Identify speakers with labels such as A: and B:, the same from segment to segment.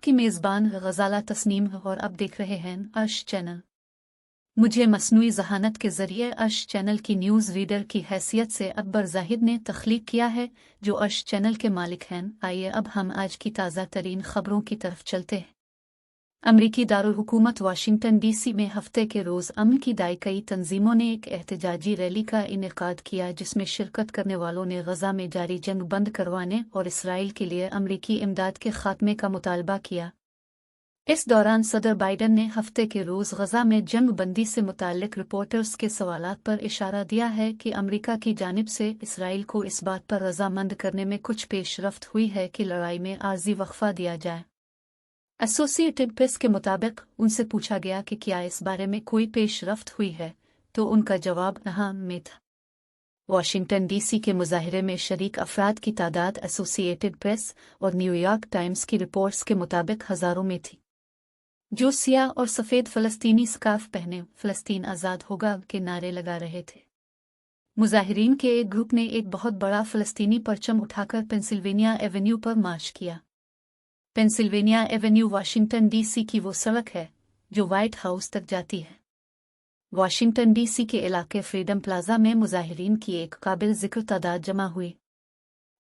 A: आपकी मेज़बान ग़ज़ाला तस्नीम और आप देख रहे हैं अर्श चैनल। मुझे मसनूई ज़हानत के ज़रिए अर्श चैनल की न्यूज़ रीडर की हैसियत से अकबर ज़ाहिद ने तख्लीक किया है, जो अर्श चैनल के मालिक हैं। आइए अब हम आज की ताज़ा तरीन ख़बरों की तरफ चलते हैं। अमरीकी दारुल हुकूमत वाशिंगटन DC में हफ्ते के रोज़ अमन की दाई कई तंजीमों ने एक एहतजाजी रैली का इनेकाद किया, जिसमें शिरकत करने वालों ने गज़ा में जारी जंग बंद करवाने और इसराइल के लिए अमरीकी इमदाद के खात्मे का मुतालबा किया। इस दौरान सदर बाइडन ने हफ्ते के रोज़ गज़ा में जंग बंदी से मुताल्लिक रिपोर्टर्स के सवालात पर इशारा दिया है कि अमरीका की जानिब से इसराइल को इस बात पर रज़ामंद करने में कुछ पेशरफ्त हुई है कि लड़ाई में आर्जी वक्फा दिया जाए। एसोसिएटेड प्रेस के मुताबिक उनसे पूछा गया कि क्या इस बारे में कोई पेशरफ्त हुई है, तो उनका जवाब हाँ में था। वाशिंगटन DC के मुजाहिरे में शरीक अफराद की तादाद एसोसिएटेड प्रेस और न्यूयॉर्क टाइम्स की रिपोर्ट्स के मुताबिक हज़ारों में थी, जो सियाह और सफ़ेद फ़लस्तीनी स्कार्फ पहने फ़लस्तीन आज़ाद होगा के नारे लगा रहे थे। मुजाहिरीन के एक ग्रुप ने एक बहुत बड़ा फ़लस्तीनी परचम उठाकर पेंसिल्वेनिया एवेन्यू पर मार्च किया। पेंसिल्वेनिया एवेन्यू वाशिंगटन DC की वो सड़क है जो व्हाइट हाउस तक जाती है। वाशिंगटन DC के इलाके फ्रीडम प्लाजा में मुजाहिरीन की एक काबिल ज़िक्र तादाद जमा हुई।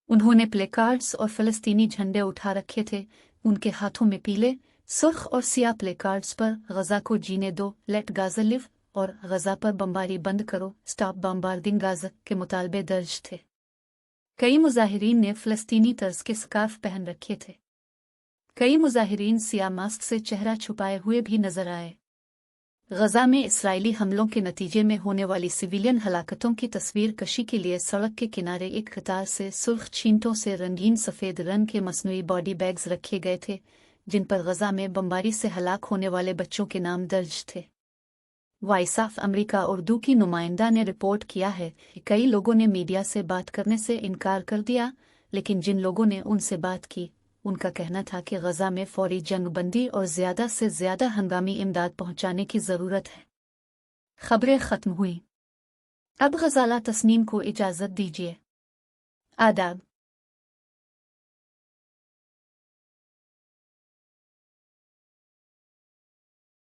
A: उन्होंने प्लेकार्ड्स और फ़लस्तीनी झंडे उठा रखे थे। उनके हाथों में पीले, सुर्ख और सियाह प्लेकार्ड्स पर गज़ा को जीने दो, लेट गाज़ा लिव और गज़ा पर बमबारी बंद करो, स्टॉप बम्बार्डिंग गाज़ा के मुतालबे दर्ज थे। कई मुजाहिरीन ने फ़लस्तीनी तर्ज के स्कार्फ पहन रखे थे। कई मुजाहिरीन सियाह मास्क से चेहरा छुपाए हुए भी नजर आए। गज़ा में इसराइली हमलों के नतीजे में होने वाली सिविलियन हलाकतों की तस्वीर कशी के लिए सड़क के किनारे एक कतार से सुर्ख छींटों से रंगीन सफ़ेद रंग के मसनूई बॉडी बैग्स रखे गए थे, जिन पर गज़ा में बमबारी से हलाक होने वाले बच्चों के नाम दर्ज थे। वॉइस ऑफ अमेरिका उर्दू की नुमाइंदा ने रिपोर्ट किया है कि कई लोगों ने मीडिया से बात करने से इनकार कर दिया, लेकिन जिन लोगों ने उनसे बात की उनका कहना था कि गज़ा में फौरी जंगबंदी और ज़्यादा से ज़्यादा हंगामी इमदाद पहुंचाने की ज़रूरत है। खबरें ख़त्म हुई। अब ग़ज़ाला तस्नीम को इजाज़त दीजिए। आदाब।